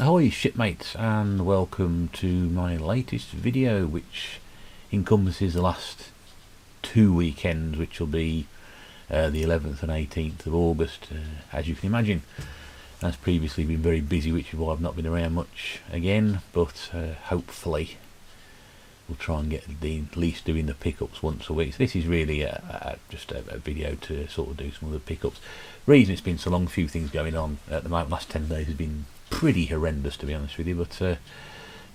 Ahoy shipmates, and welcome to my latest video, which encompasses the last two weekends, which will be the 11th and 18th of August. As you can imagine, as previously been very busy, which is why I've not been around much again, but hopefully we'll try and get at least doing the pickups once a week. So this is really just a video to sort of do some of the pickups. Reason it's been so long, a few things going on at the moment. Last 10 days has been pretty horrendous, to be honest with you, but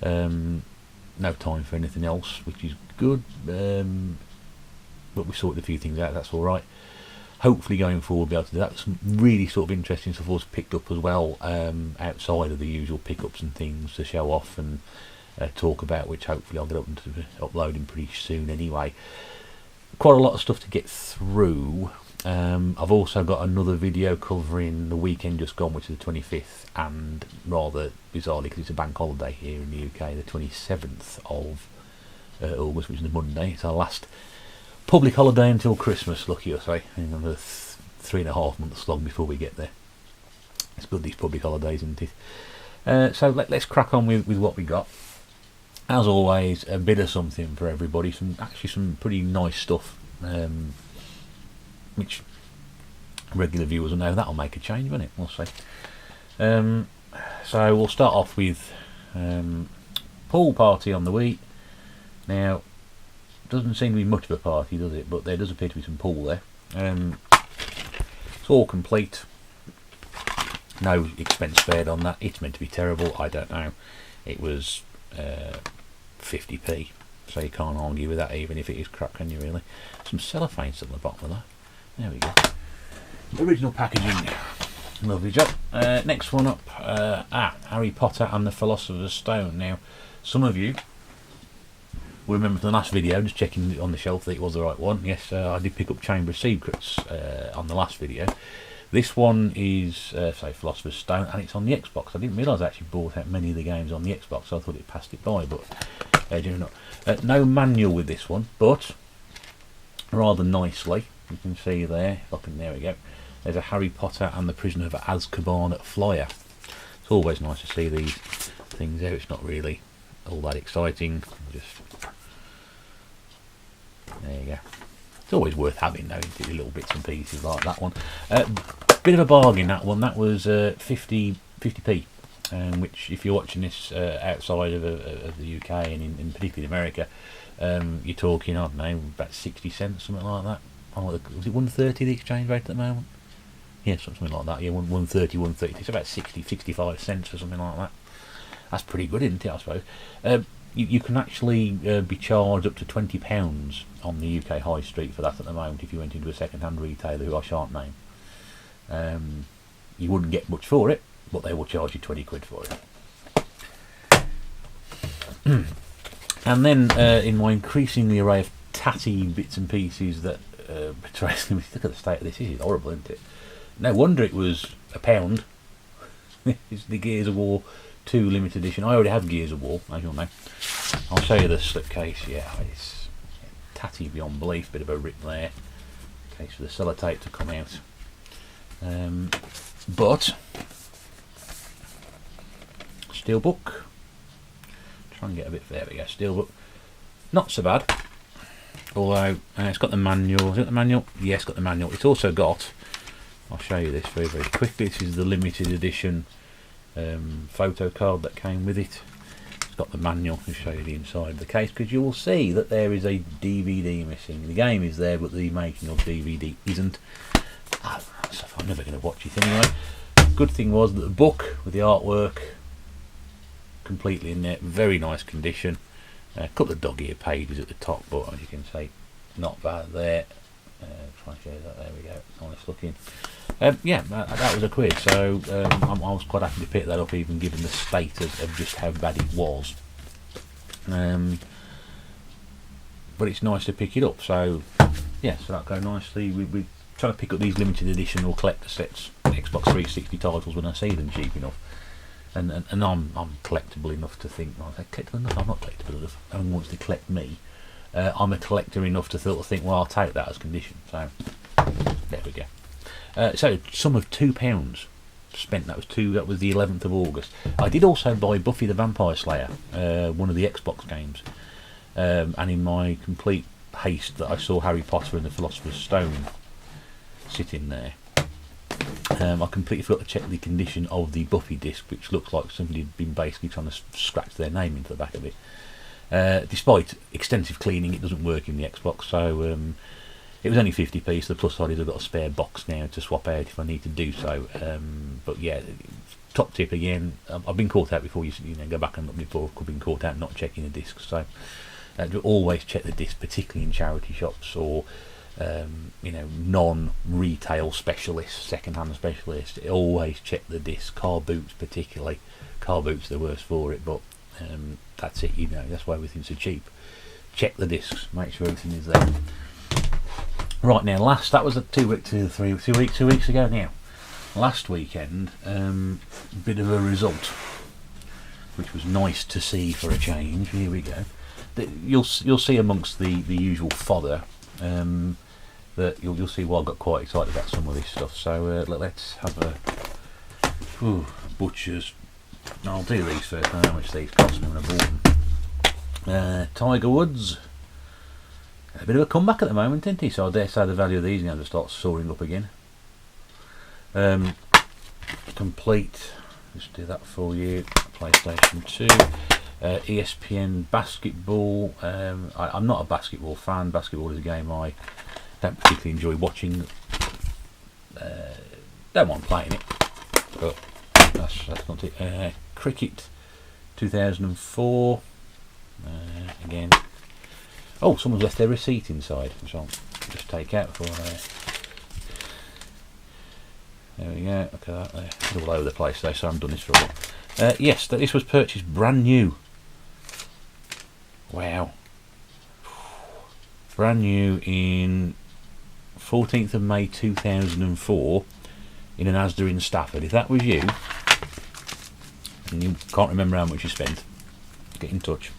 no time for anything else, which is good. But we sorted a few things out, that's alright. Hopefully going forward we'll be able to do that. Some really sort of interesting stuff was picked up as well, outside of the usual pickups and things to show off and talk about, which hopefully I'll get up to uploading pretty soon anyway. Quite a lot of stuff to get through. I've also got another video covering the weekend just gone, which is the 25th, and rather bizarrely, because it's a bank holiday here in the UK, the 27th of August, which is a Monday. It's our last public holiday until Christmas, lucky us, eh? Another 3.5 months long before we get there. It's good, these public holidays, isn't it? So let's crack on with what we got. As always, a bit of something for everybody. Actually some pretty nice stuff, which regular viewers will know that'll make a change, won't it? We'll see. So we'll start off with pool party on the Wii. Now, doesn't seem to be much of a party, does it? But there does appear to be some pool there. It's all complete. No expense spared on that. It's meant to be terrible. I don't know. It was 50p, so you can't argue with that, even if it is crap, can you really? Some cellophane still on the bottom of that. There we go. Original packaging. Lovely job. Next one up, Harry Potter and the Philosopher's Stone. Now, some of you will remember from the last video, just checking on the shelf that it was the right one. Yes, I did pick up Chamber of Secrets on the last video. This one is, say, Philosopher's Stone, and it's on the Xbox. I didn't realise I actually bought out many of the games on the Xbox, so I thought it passed it by, but generally not. No manual with this one, but rather nicely, you can see there, there we go, there's a Harry Potter and the Prisoner of Azkaban flyer. It's always nice to see these things there. It's not really all that exciting, just there you go. It's always worth having though, little bits and pieces like that one. Bit of a bargain, that one. That was 50p, which if you're watching this outside of the UK and in particularly America, you're talking, I don't know, about 60 cents, something like that. Was it 130 the exchange rate at the moment? Yeah, something like that. Yeah, 130, 130. It's about 60, 65 cents or something like that. That's pretty good, isn't it, I suppose? You can actually be charged up to £20 on the UK high street for that at the moment if you went into a second-hand retailer who I shan't name. You wouldn't get much for it, but they will charge you 20 quid for it. And then in my increasingly array of tatty bits and pieces that betrays me, look at the state of this. This is horrible, isn't it? No wonder it was £1. It's the Gears of War 2 limited edition. I already have Gears of War, as you'll know. I'll show you the slipcase. Yeah, it's tatty beyond belief. Bit of a rip there. Case for the sellotape to come out. But steelbook. Try and get a bit. There we go. Steelbook. Not so bad. Although it's got the manual. Is it the manual? Yes, it's got the manual. It's also got. I'll show you this very, very quickly. This is the limited edition photo card that came with it. It's got the manual. I'll show you the inside of the case, because you will see that there is a DVD missing. The game is there, but the making of DVD isn't. I'm never going to watch it anyway. Good thing was that the book with the artwork completely in there, very nice condition. A couple of dog-ear pages at the top, but as you can see, not bad there. Try and show you that. There we go. Nice looking. Yeah, that was £1. So I was quite happy to pick that up, even given the state of just how bad it was. But it's nice to pick it up. So yeah, so that'll go nicely. We trying to pick up these limited edition or collector sets, Xbox 360 titles when I see them cheap enough. And I'm collectible enough to think, well, collectible enough? I'm not collectible enough. No one wants to collect me. I'm a collector enough to sort of think, well, I'll take that as condition. So there we go. So sum of £2 spent. That was the 11th of August. I did also buy Buffy the Vampire Slayer, one of the Xbox games, and in my complete haste that I saw Harry Potter and the Philosopher's Stone sitting there, I completely forgot to check the condition of the Buffy disc, which looks like somebody had been basically trying to scratch their name into the back of it. Despite extensive cleaning, it doesn't work in the Xbox, so it was only 50p, so the plus side is I've got a spare box now to swap out if I need to do so. But yeah, top tip again, I've been caught out before, you know, go back and look before, I've been caught out not checking the discs, so always check the disc, particularly in charity shops or you know, non-retail specialists, second-hand specialists. Always check the disc. Car boots particularly, car boots are the worst for it, but that's it, you know, that's why everything's so cheap. Check the discs, make sure everything is there. Right, now that was 2 weeks ago now. Last weekend, bit of a result, which was nice to see for a change. Here we go. You'll see amongst the usual fodder that you'll see why I got quite excited about some of this stuff. So let's have a butchers. I'll do these first. I don't know how much these cost me when I bought them. Tiger Woods. A bit of a comeback at the moment, isn't he? So I dare say the value of these are going to start soaring up again. Complete. Just do that for you. PlayStation 2. ESPN basketball. I'm not a basketball fan. Basketball is a game I don't particularly enjoy watching. Don't mind playing it, but that's not it. Cricket 2004. Again. Oh, someone's left their receipt inside, which I'll just take out for there we go. Look at that there. It's all over the place though, so I haven't done this for a while. Yes, this was purchased brand new. Wow. Brand new in 14th of May 2004 in an Asda in Stafford. If that was you, and you can't remember how much you spent, get in touch,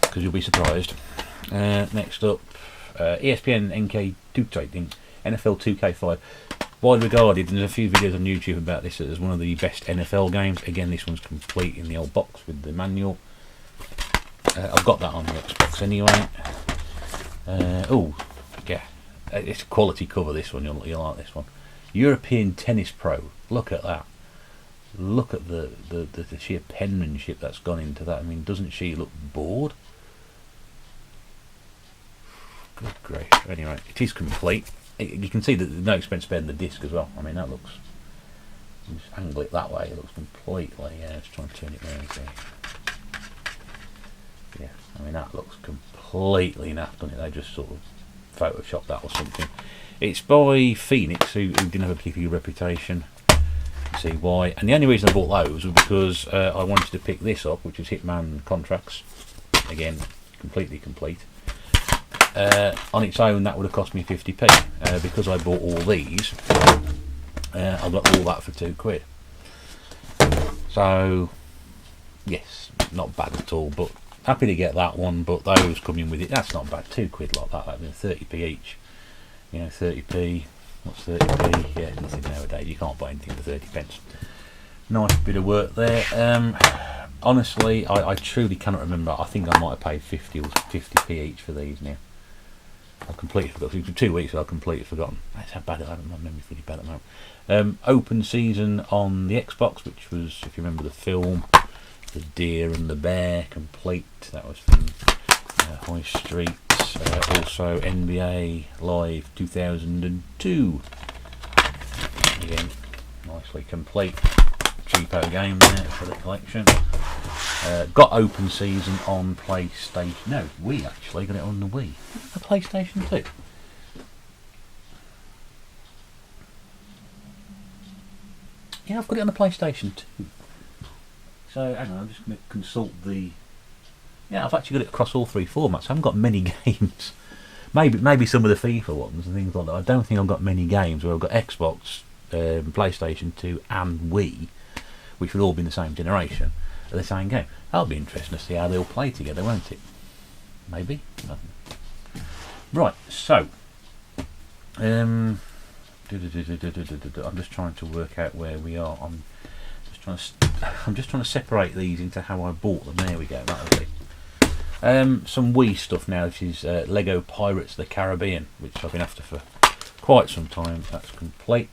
because you'll be surprised. Next up, ESPN NFL 2K5. Widely regarded, and there's a few videos on YouTube about this as one of the best NFL games. Again, this one's complete in the old box with the manual. I've got that on the Xbox anyway. Oh, yeah, it's a quality cover, this one. You'll like this one. European Tennis Pro. Look at that. Look at the sheer penmanship that's gone into that. I mean, doesn't she look bored? Good grief. Anyway, it is complete. You can see that there's no expense spared in the disc as well. I mean, that looks. Just angle it that way. It looks completely. Yeah, let's try and turn it around. So. Yeah, I mean that looks completely naffed, doesn't it? They just sort of photoshopped that or something. It's by Phoenix, who didn't have a particular reputation. See why? And the only reason I bought those was because I wanted to pick this up, which is Hitman Contracts. Again, completely complete. On its own, that would have cost me 50p. Because I bought all these, I got all that for £2. So, yes, not bad at all. But happy to get that one. But those coming with it, that's not bad. £2 like that. That'd be 30p each. You know, 30p. What's 30p? Yeah, nothing nowadays. You can't buy anything for 30 pence. Nice bit of work there. Honestly, I truly cannot remember. I think I might have paid 50 or 50p each for these now. I've completely forgotten. For 2 weeks I've completely forgotten. That's how bad I am. My memory's really bad at the moment. Open season on the Xbox, which was, if you remember the film, The Deer and the Bear, complete. That was from High Street. Also NBA Live 2002. Again, nicely complete. Cheapo game there for the collection. Got open season on PlayStation. No, Wii actually. Got it on the Wii. A PlayStation 2. Yeah, I've got it on the PlayStation 2. So hang on, I'm just going to consult the. Yeah, I've actually got it across all 3 formats. I haven't got many games. Maybe some of the FIFA ones and things like that. I don't think I've got many games where I've got Xbox, PlayStation 2 and Wii, which would all be in the same generation, at the same game. That'll be interesting to see how they all play together, won't it? Maybe. Right, so I'm just trying to work out where we are. I'm just trying to separate these into how I bought them. There we go. That'll be. Some Wii stuff now, which is Lego Pirates of the Caribbean, which I've been after for quite some time. That's complete.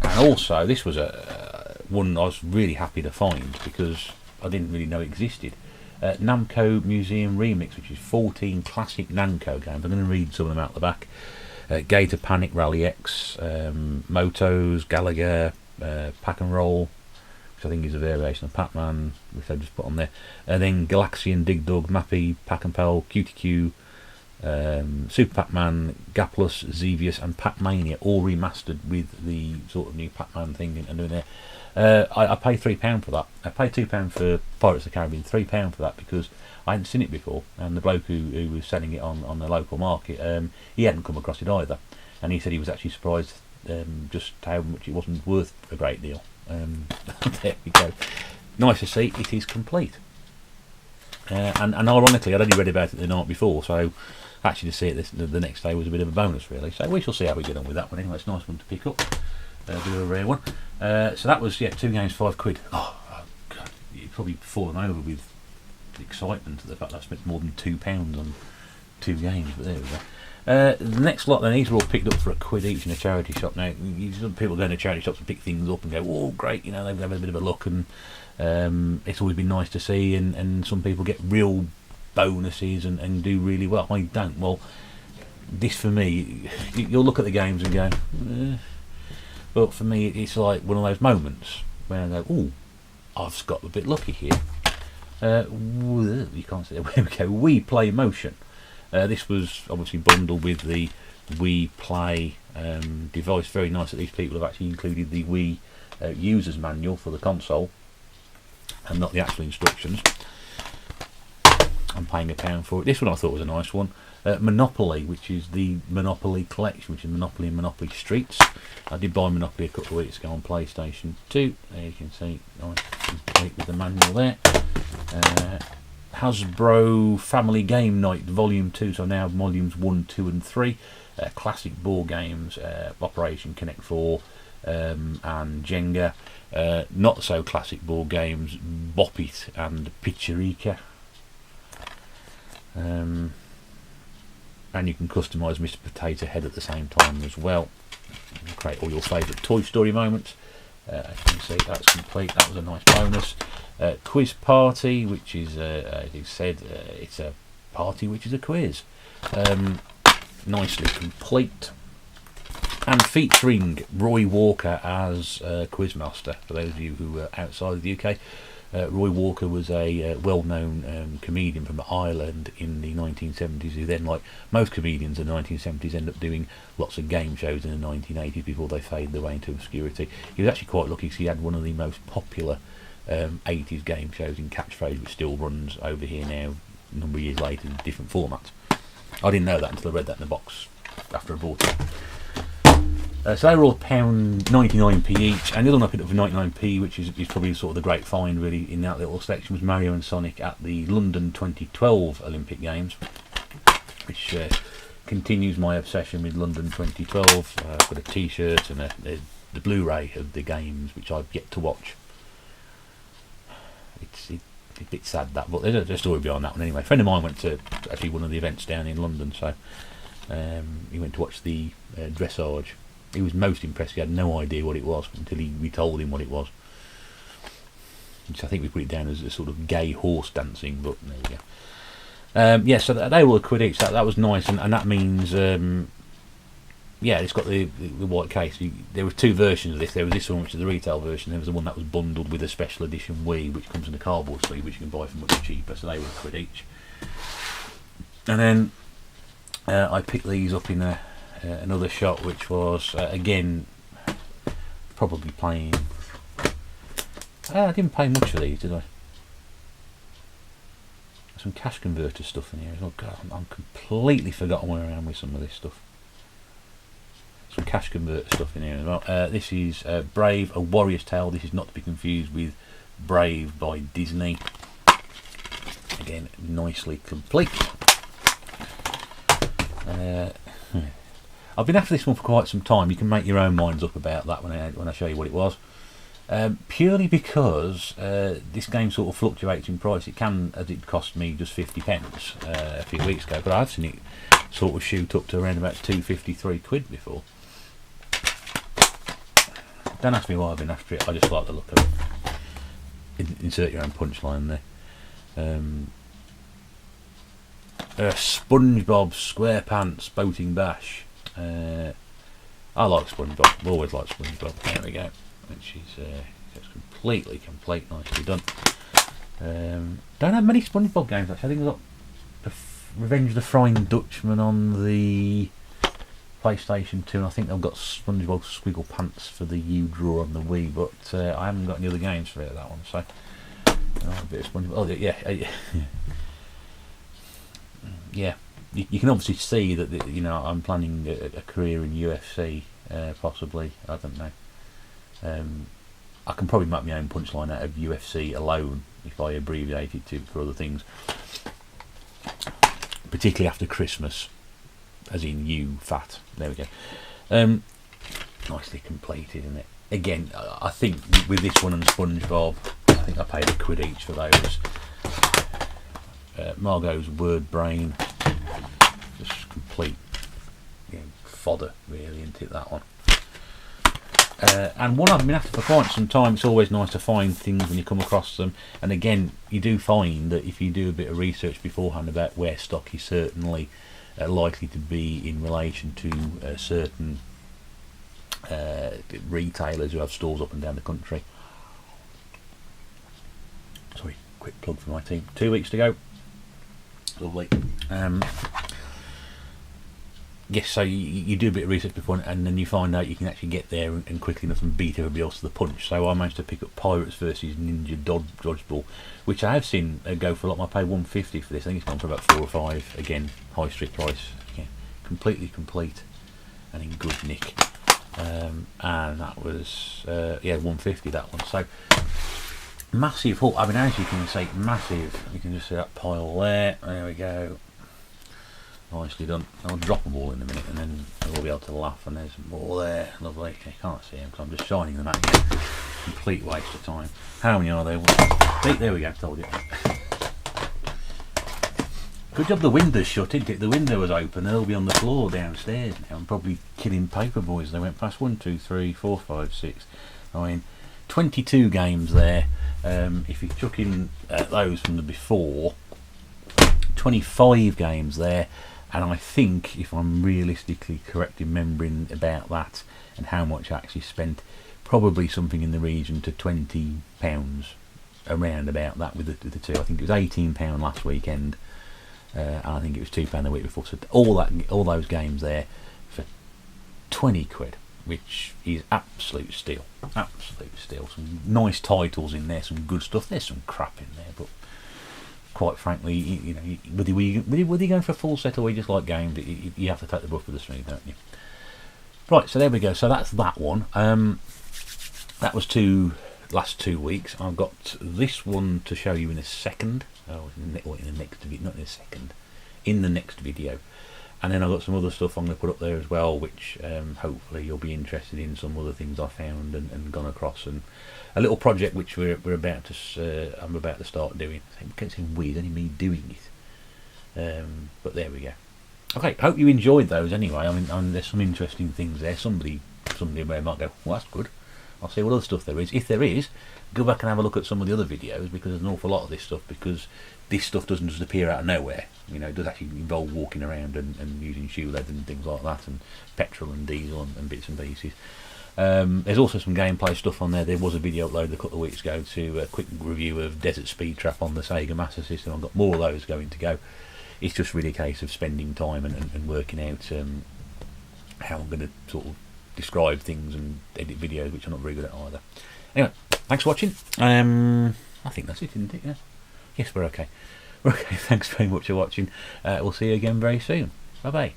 And also, this was one I was really happy to find because I didn't really know it existed. Namco Museum Remix, which is 14 classic Namco games. I'm going to read some of them out the back. Gator Panic Rally X, Motos, Gallagher, Pack and Roll, which I think is a variation of Pac-Man, which I just put on there. And then Galaxian, Dig Dug, Mappy, Pac and Pal, QTQ, Super Pac-Man, Gaplus, Xevious and Pac-Mania, all remastered with the sort of new Pac-Man thing and doing there. I paid £3 for that. I paid £2 for Pirates of the Caribbean, £3 for that because I hadn't seen it before, and the bloke who was selling it on the local market, he hadn't come across it either, and he said he was actually surprised just how much it wasn't worth a great deal. There we go. Nice to see it is complete. And ironically, I'd only read about it the night before, so actually to see it the next day was a bit of a bonus, really. So we shall see how we get on with that one. Anyway, it's a nice one to pick up. A bit of a rare one. So that was 2 games, £5. Oh God, you'd probably fallen over with the excitement of the fact that I spent more than £2 on 2 games. But there we go. The next lot then, these were all picked up for £1 each in a charity shop. Now, people go into charity shops and pick things up and go, "Oh, great!" You know, they've had a bit of a look, and it's always been nice to see. And some people get real bonuses and do really well. I don't. Well, this for me, you'll look at the games and go. But for me, it's like one of those moments where I go, "Oh, I've got a bit lucky here." You can't see it. Where we go. Wii Play Motion. This was obviously bundled with the Wii Play device. Very nice that these people have actually included the Wii user's manual for the console and not the actual instructions. I'm paying £1 for it. This one I thought was a nice one. Monopoly, which is the Monopoly collection, which is Monopoly and Monopoly Streets. I did buy Monopoly a couple of weeks ago on PlayStation 2. There you can see, nice complete with the manual there. Hasbro Family Game Night Volume 2, so now Volumes 1, 2 and 3. Classic board games, Operation Connect 4 and Jenga. Not so classic board games, Bop It and Pictureka. And you can customise Mr. Potato Head at the same time as well. And create all your favourite Toy Story moments. As you can see, that's complete. That was a nice bonus. Quiz Party, which is, as you said, it's a party which is a quiz. Nicely complete. And featuring Roy Walker as Quizmaster, for those of you who are outside of the UK. Roy Walker was a well-known comedian from Ireland in the 1970s, who then, like most comedians in the 1970s, ended up doing lots of game shows in the 1980s before they faded away into obscurity. He was actually quite lucky because he had one of the most popular 80s game shows in Catchphrase, which still runs over here now, a number of years later in different formats. I didn't know that until I read that in the box after I bought it. So they were all £1.99 each, and the other one I picked up for 99p, which is probably sort of the great find really in that little section, was Mario and Sonic at the London 2012 Olympic Games, which continues my obsession with London 2012. I've got a t-shirt and the Blu-ray of the games, which I've yet to watch. It's a bit sad that, but there's a story behind that one anyway. A friend of mine went to actually one of the events down in London, so he went to watch the dressage. He was most impressed. He had no idea what it was until we told him what it was. Which I think we put it down as a sort of gay horse dancing, but there you go. Yeah, so they were £1 each. That was nice, and that means, yeah, it's got the white case. There were 2 versions of this. There was this one, which is the retail version. There was the one that was bundled with a special edition Wii, which comes in a cardboard sleeve, which you can buy for much cheaper. So they were £1 each. And then I picked these up in another shop, which was again probably paying. I didn't pay much for these, did I? Some cash converter stuff in here as well. God, I'm completely forgotten where I am with some of this stuff. Some cash converter stuff in here as well. This is Brave, A Warrior's Tale. This is not to be confused with Brave by Disney. Again, nicely complete. I've been after this one for quite some time. You can make your own minds up about that when I show you what it was. Purely because this game sort of fluctuates in price. It can, as it cost me just 50 pence a few weeks ago, but I've seen it sort of shoot up to around about 253 quid before. Don't ask me why I've been after it, I just like the look of it. Insert your own punchline there. SpongeBob SquarePants Boating Bash. I like SpongeBob, I've always liked SpongeBob. There we go. Which is it's completely complete, nicely done. Don't have many SpongeBob games actually. I think I've got Revenge of the Frying Dutchman on the PlayStation 2, and I think I've got SpongeBob Squiggle Pants for the U-Draw on the Wii, but I haven't got any other games for it, that one. So a bit of SpongeBob. Oh yeah, yeah. You can obviously see that you know I'm planning a career in UFC, possibly. I don't know. I can probably make my own punchline out of UFC alone if I abbreviate it for other things, particularly after Christmas, as in you fat. There we go. Nicely completed, isn't it? Again, I think with this one and SpongeBob, I think I paid £1 each for those. Margot's Word Brain, just complete fodder, really, isn't it, that one? And one I've been after for quite some time. It's always nice to find things when you come across them, and again you do find that if you do a bit of research beforehand about where stock is certainly likely to be in relation to certain retailers who have stores up and down the country. Sorry, quick plug for my team. 2 weeks to go. Lovely. Yes, so you do a bit of research before, and then you find out you can actually get there and quickly enough and beat everybody else to the punch. So I managed to pick up Pirates versus Ninja Dodgeball, which I have seen go for a lot. I paid £1.50 for this. I think it's gone for about 4 or 5. Again, high street price. Yeah, completely complete and in good nick. And that was £1.50, that one. So massive haul. I mean, as you can see, massive. You can just see that pile there. There we go. Nicely done. I'll drop them all in a minute and then we'll be able to laugh, and there's more there. Lovely. You can't see them because I'm just shining them at you. Complete waste of time. How many are there? There we go, told you. Good job the window's shut, isn't it? The window was open, they'll be on the floor downstairs now. I'm probably killing paper boys. They went past 1, 2, 3, 4, 5, 6. I mean, 22 games there. If you chuck in those from the before, 25 games there. And I think, if I'm realistically correct in remembering about that and how much I actually spent, probably something in the region to £20, around about that with the two. I think it was £18 last weekend, and I think it was £2 the week before. So all those games there for 20 quid, which is absolute steal. Absolute steal. Some nice titles in there, some good stuff. There's some crap in there, but quite frankly, you know, whether you're going for a full set or you just like games, you have to take the buff with the string, don't you? Right, so there we go. So that's that one. That was last 2 weeks. I've got this one to show you in a second. Oh, in the next video, not in a second. In the next video. And then I've got some other stuff I'm going to put up there as well, which hopefully you'll be interested in. Some other things I found and gone across, and a little project which I'm about to start doing. I can't say weird, only me doing it. But there we go. Okay, hope you enjoyed those anyway. I mean, there's some interesting things there. Somebody might go, well, that's good. I'll see what other stuff there is. If there is, go back and have a look at some of the other videos, because there's an awful lot of this stuff, because this stuff doesn't just appear out of nowhere. You know, it does actually involve walking around and using shoe leather and things like that, and petrol and diesel and bits and pieces. There's also some gameplay stuff on there. There was a video uploaded a couple of weeks ago to a quick review of Desert Speed Trap on the Sega Master System. I've got more of those going to go. It's just really a case of spending time and working out how I'm going to sort of describe things and edit videos, which I'm not very good at either. Anyway, thanks for watching. I think that's it, isn't it? Yeah. Yes, we're okay. We're okay. Thanks very much for watching. We'll see you again very soon. Bye bye.